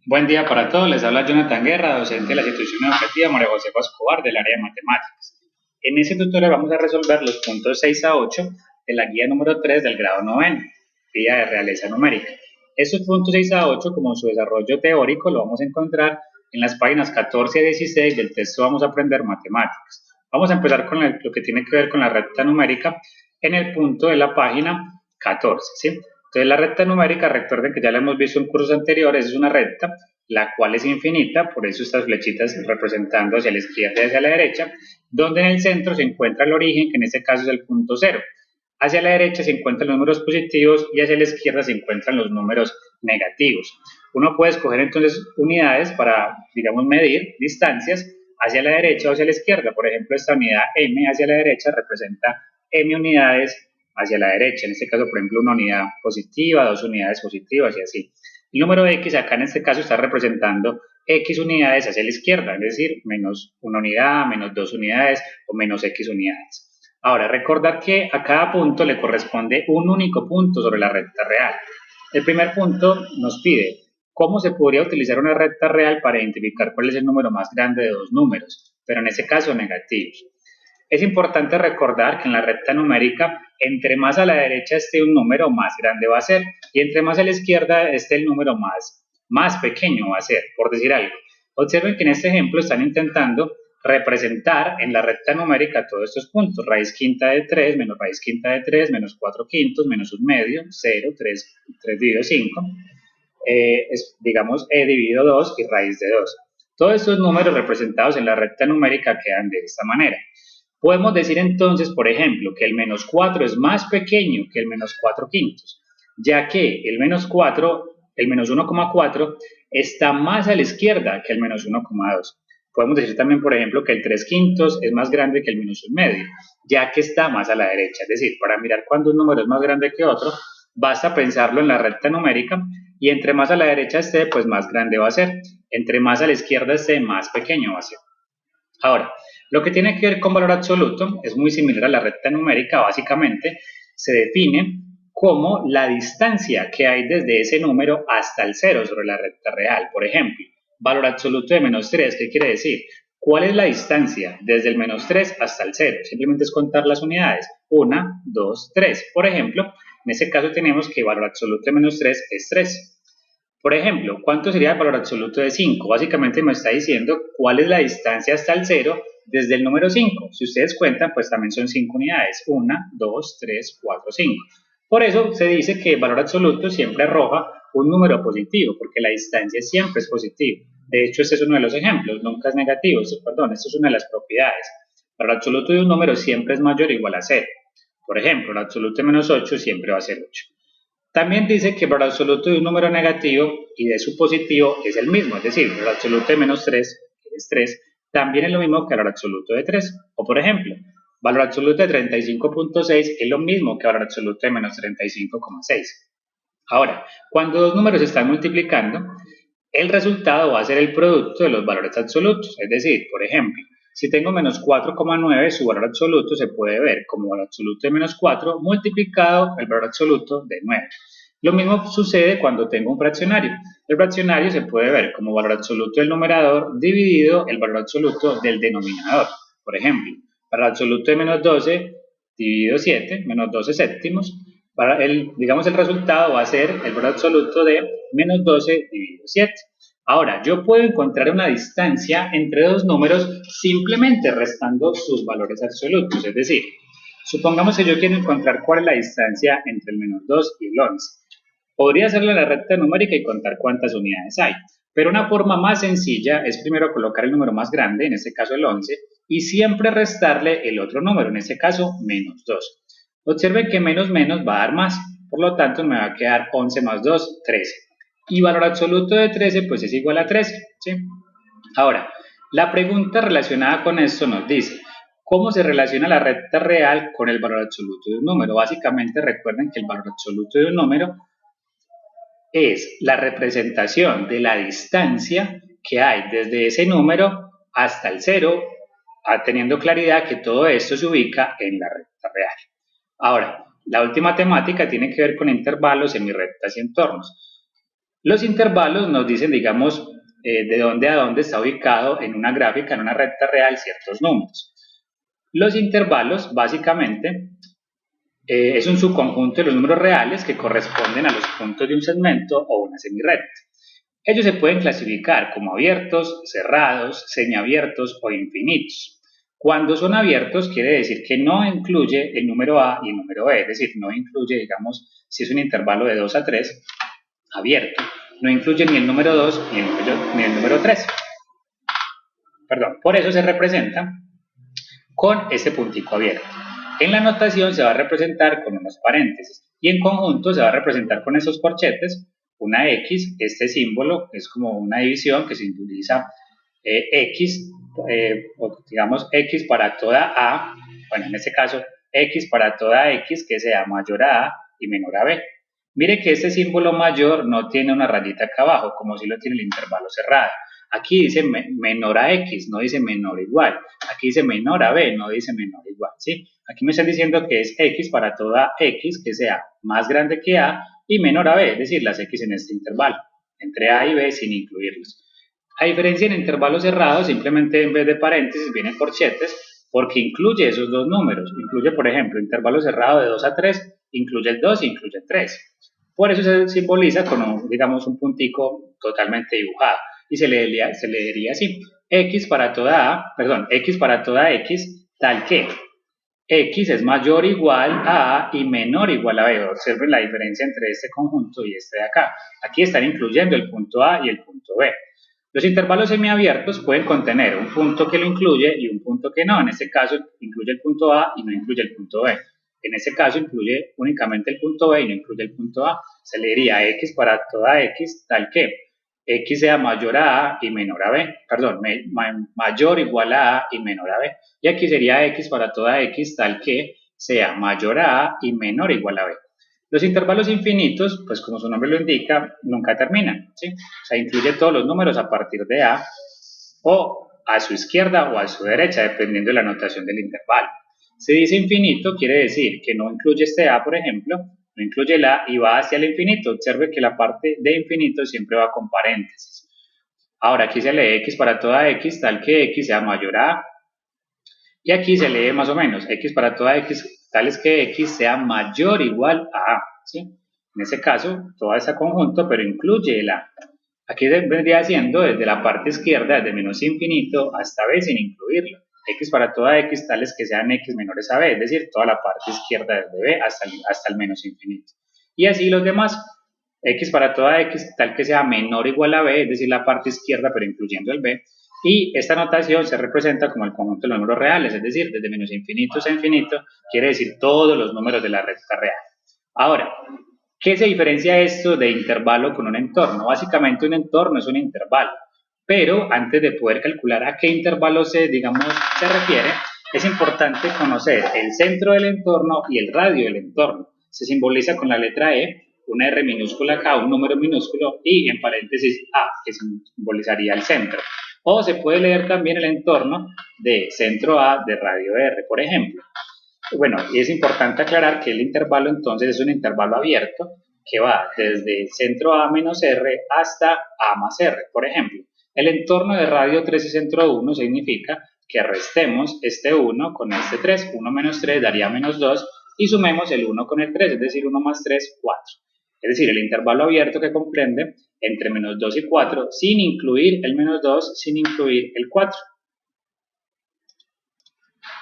Buen día para todos, les habla Jonathan Guerra, docente de la institución educativa María José Escobar del área de matemáticas. En este tutorial vamos a resolver los puntos 6 a 8 de la guía número 3 del grado noveno, guía de realeza numérica. Estos puntos 6 a 8, como su desarrollo teórico, lo vamos a encontrar en las páginas 14 a 16 del texto Vamos a aprender matemáticas. Vamos a empezar con lo que tiene que ver con la recta numérica en el punto de la página 14, ¿sí? Entonces la recta numérica, recuerden que ya la hemos visto en cursos anteriores, es una recta la cual es infinita, por eso estas flechitas representando hacia la izquierda y hacia la derecha, donde en el centro se encuentra el origen, que en este caso es el punto cero. Hacia la derecha se encuentran los números positivos y hacia la izquierda se encuentran los números negativos. Uno puede escoger entonces unidades para, digamos, medir distancias hacia la derecha o hacia la izquierda. Por ejemplo, esta unidad m hacia la derecha representa m unidades hacia la derecha. En este caso, por ejemplo, una unidad positiva, dos unidades positivas y así. El número x acá en este caso está representando x unidades hacia la izquierda, es decir, menos una unidad, menos dos unidades o menos x unidades. Ahora, recordar que a cada punto le corresponde un único punto sobre la recta real. El primer punto nos pide cómo se podría utilizar una recta real para identificar cuál es el número más grande de dos números, pero en este caso negativos. Es importante recordar que en la recta numérica, entre más a la derecha esté un número, más grande va a ser, y entre más a la izquierda esté el número más pequeño va a ser, por decir algo. Observen que en este ejemplo están intentando representar en la recta numérica todos estos puntos, raíz quinta de 3, menos raíz quinta de 3, menos 4 quintos, menos un medio, 0, 3 dividido 5, digamos e dividido 2 y raíz de 2. Todos estos números representados en la recta numérica quedan de esta manera. Podemos decir entonces, por ejemplo, que el menos 4 es más pequeño que el menos 4 quintos, ya que el menos 4, el menos 1,4 está más a la izquierda que el menos 1,2. Podemos decir también, por ejemplo, que el 3 quintos es más grande que el menos 1 medio, ya que está más a la derecha. Es decir, para mirar cuándo un número es más grande que otro, basta pensarlo en la recta numérica y entre más a la derecha esté, pues más grande va a ser. Entre más a la izquierda esté, más pequeño va a ser. Ahora, lo que tiene que ver con valor absoluto es muy similar a la recta numérica. Básicamente se define como la distancia que hay desde ese número hasta el cero sobre la recta real. Por ejemplo, valor absoluto de menos 3, ¿qué quiere decir? ¿Cuál es la distancia desde el menos 3 hasta el 0? Simplemente es contar las unidades. 1, 2, 3. Por ejemplo, en ese caso tenemos que valor absoluto de menos 3 es 3. Por ejemplo, ¿cuánto sería el valor absoluto de 5? Básicamente me está diciendo cuál es la distancia hasta el 0 desde el número 5. Si ustedes cuentan, pues también son 5 unidades. 1, 2, 3, 4, 5. Por eso se dice que el valor absoluto siempre arroja un número positivo, porque la distancia siempre es positiva. De hecho, este es uno de los ejemplos, nunca es negativo. Esto es una de las propiedades. El valor absoluto de un número siempre es mayor o igual a 0. Por ejemplo, el absoluto de menos 8 siempre va a ser 8. También dice que el valor absoluto de un número negativo y de su positivo es el mismo, es decir, el valor absoluto de menos 3, que es 3, también es lo mismo que el valor absoluto de 3. O por ejemplo, valor absoluto de 35,6 es lo mismo que el valor absoluto de menos 35,6. Ahora, cuando dos números se están multiplicando, el resultado va a ser el producto de los valores absolutos. Es decir, por ejemplo, si tengo menos 4,9, su valor absoluto se puede ver como valor absoluto de menos 4 multiplicado el valor absoluto de 9. Lo mismo sucede cuando tengo un fraccionario. El fraccionario se puede ver como valor absoluto del numerador dividido el valor absoluto del denominador. Por ejemplo, valor absoluto de menos 12 dividido 7, menos 12 séptimos. Digamos, el resultado va a ser el valor absoluto de menos 12 dividido 7. Ahora, yo puedo encontrar una distancia entre dos números simplemente restando sus valores absolutos. Es decir, supongamos que yo quiero encontrar cuál es la distancia entre el menos 2 y el 11. Podría hacerle la recta numérica y contar cuántas unidades hay, pero una forma más sencilla es primero colocar el número más grande, en este caso el 11, y siempre restarle el otro número, en este caso menos 2. Observen que menos menos va a dar más, por lo tanto me va a quedar 11 más 2, 13. Y valor absoluto de 13 pues es igual a 13, ¿sí? Ahora, la pregunta relacionada con esto nos dice, ¿cómo se relaciona la recta real con el valor absoluto de un número? Básicamente recuerden que el valor absoluto de un número es la representación de la distancia que hay desde ese número hasta el cero, teniendo claridad que todo esto se ubica en la recta real. Ahora, la última temática tiene que ver con intervalos, semirrectas y entornos. Los intervalos nos dicen, digamos, de dónde a dónde está ubicado en una gráfica, en una recta real, ciertos números. Los intervalos, básicamente, es un subconjunto de los números reales que corresponden a los puntos de un segmento o una semirrecta. Ellos se pueden clasificar como abiertos, cerrados, semiabiertos o infinitos. Cuando son abiertos quiere decir que no incluye el número A y el número B, es decir, no incluye, digamos, si es un intervalo de 2 a 3, abierto, no incluye ni el número 2 ni el número 3. Perdón, por eso se representa con este puntico abierto. En la notación se va a representar con unos paréntesis y en conjunto se va a representar con esos corchetes una X. Este símbolo es como una división que simboliza X, digamos X para toda A, bueno, en este caso X para toda X que sea mayor a A y menor a B. Mire que este símbolo mayor no tiene una rayita acá abajo, como si lo tiene el intervalo cerrado. Aquí dice menor a X, no dice menor igual. Aquí dice menor a B, no dice menor igual, ¿sí? Aquí me están diciendo que es X para toda X que sea más grande que A y menor a B, es decir, las X en este intervalo, entre A y B sin incluirlos. A diferencia en intervalos cerrados, simplemente en vez de paréntesis vienen corchetes porque incluye esos dos números. Incluye, por ejemplo, intervalo cerrado de 2 a 3, incluye el 2 y incluye el 3. Por eso se simboliza con, digamos, un puntico totalmente dibujado y se leería así: X para toda A, perdón, X para toda X, tal que X es mayor o igual a A y menor o igual a B. Observen la diferencia entre este conjunto y este de acá. Aquí están incluyendo el punto A y el punto B. Los intervalos semiabiertos pueden contener un punto que lo incluye y un punto que no. En este caso incluye el punto A y no incluye el punto B. En este caso incluye únicamente el punto B y no incluye el punto A. Se le diría X para toda X tal que X sea mayor a A y menor a B. Perdón, mayor o igual a A y menor a B. Y aquí sería X para toda X tal que sea mayor a A y menor o igual a B. Los intervalos infinitos, pues como su nombre lo indica, nunca terminan, ¿sí? O sea, incluye todos los números a partir de A o a su izquierda o a su derecha, dependiendo de la notación del intervalo. Si dice infinito, quiere decir que no incluye este A, por ejemplo, no incluye el A y va hacia el infinito. Observe que la parte de infinito siempre va con paréntesis. Ahora aquí se lee X para toda X, tal que X sea mayor a A. Y aquí se lee más o menos X para toda X, tal es que X sea mayor o igual a A, ¿sí? En ese caso, todo este conjunto, pero incluye el A. Aquí vendría siendo desde la parte izquierda, desde menos infinito hasta B sin incluirlo. X para toda X tales que sean X menores a B, es decir, toda la parte izquierda desde B hasta el menos infinito. Y así los demás, X para toda X tal que sea menor o igual a B, es decir, la parte izquierda pero incluyendo el B. Y esta notación se representa como el conjunto de los números reales, es decir, desde menos infinito a infinito, quiere decir todos los números de la recta real. Ahora, ¿qué se diferencia esto de intervalo con un entorno? Básicamente un entorno es un intervalo, pero antes de poder calcular a qué intervalo se refiere, es importante conocer el centro del entorno y el radio del entorno. Se simboliza con la letra E, una R minúscula acá, un número minúsculo y en paréntesis A, que simbolizaría el centro. O se puede leer también el entorno de centro A de radio R, por ejemplo. Bueno, y es importante aclarar que el intervalo entonces es un intervalo abierto que va desde centro A menos R hasta A más R. Por ejemplo, el entorno de radio 3 y centro 1 significa que restemos este 1 con este 3. 1 menos 3 daría menos 2 y sumemos el 1 con el 3, es decir, 1 más 3, 4. Es decir, el intervalo abierto que comprende entre menos 2 y 4 sin incluir el menos 2, sin incluir el 4.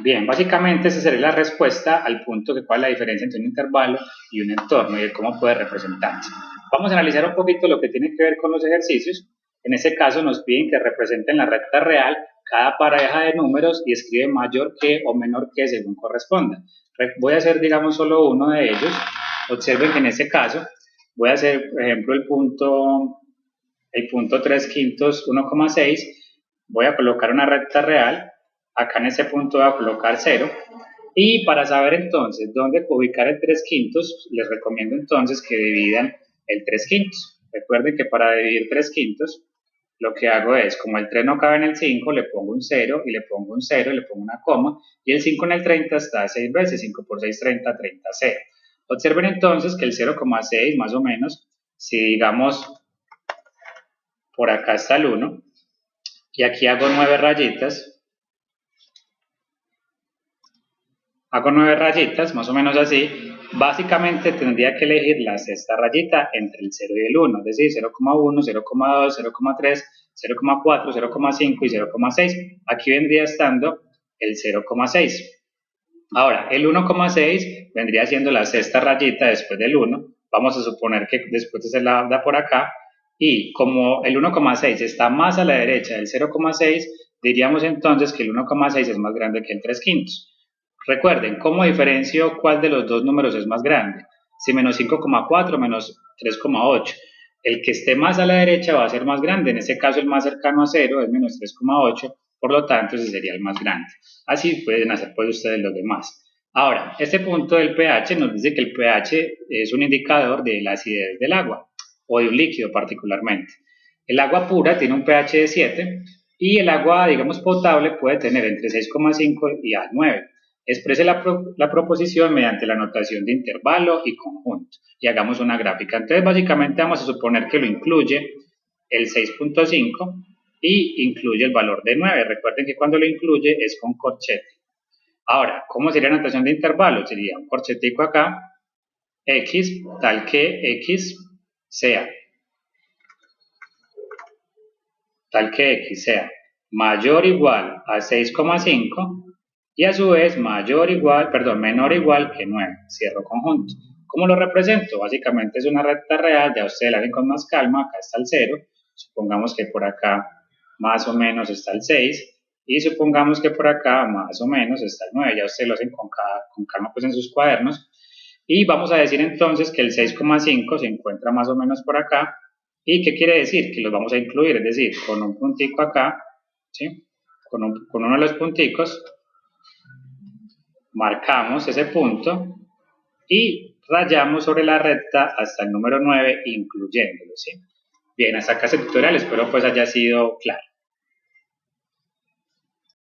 Bien, básicamente esa sería la respuesta al punto de cuál es la diferencia entre un intervalo y un entorno y de cómo puede representarse. Vamos a analizar un poquito lo que tiene que ver con los ejercicios. En este caso nos piden que representen la recta real cada pareja de números y escribe mayor que o menor que según corresponda. Voy a hacer, digamos, solo uno de ellos. Observen que en este caso voy a hacer, por ejemplo, el punto 3 quintos 1,6. Voy a colocar una recta real. Acá en este punto voy a colocar 0. Y para saber entonces dónde ubicar el 3 quintos, les recomiendo entonces que dividan el 3 quintos. Recuerden que para dividir 3 quintos, lo que hago es, como el 3 no cabe en el 5, le pongo un 0 y le pongo un 0 y le pongo una coma. Y el 5 en el 30 está 6 veces, 5 por 6, 30, 30, 0. Observen entonces que el 0,6 más o menos, si digamos por acá está el 1, y aquí hago 9 rayitas. Hago 9 rayitas, más o menos así. Básicamente tendría que elegir la sexta rayita entre el 0 y el 1, es decir, 0,1, 0,2, 0,3, 0,4, 0,5 y 0,6. Aquí vendría estando el 0,6. Ahora, el 1,6 vendría siendo la sexta rayita después del 1. Vamos a suponer que después se la da por acá. Y como el 1,6 está más a la derecha del 0,6, diríamos entonces que el 1,6 es más grande que el 3 quintos. Recuerden, ¿cómo diferencio cuál de los dos números es más grande? Si menos 5,4 menos 3,8. El que esté más a la derecha va a ser más grande, en este caso el más cercano a 0 es menos 3,8, por lo tanto ese sería el más grande. Así pueden hacer pues ustedes los demás. Ahora, este punto del pH nos dice que el pH es un indicador de la acidez del agua, o de un líquido particularmente. El agua pura tiene un pH de 7 y el agua, digamos, potable puede tener entre 6,5 y a 9. Exprese la proposición mediante la notación de intervalo y conjunto y hagamos una gráfica. Entonces, básicamente vamos a suponer que lo incluye el 6,5 y incluye el valor de 9. Recuerden que cuando lo incluye es con corchete. Ahora, ¿cómo sería la notación de intervalo? Sería un corchetico acá, x, tal que x sea mayor o igual a 6,5 y a su vez menor o igual que 9, cierro conjunto. ¿Cómo lo represento? Básicamente es una recta real, ya ustedes la ven con más calma, acá está el 0, supongamos que por acá más o menos está el 6, y supongamos que por acá más o menos está el 9, ya ustedes lo hacen con calma pues en sus cuadernos, y vamos a decir entonces que el 6,5 se encuentra más o menos por acá, ¿y qué quiere decir? Que los vamos a incluir, es decir, con un puntico acá, ¿sí? Con uno de los punticos, marcamos ese punto y rayamos sobre la recta hasta el número 9, incluyéndolo, ¿sí? Bien, hasta acá este tutorial, espero pues haya sido claro.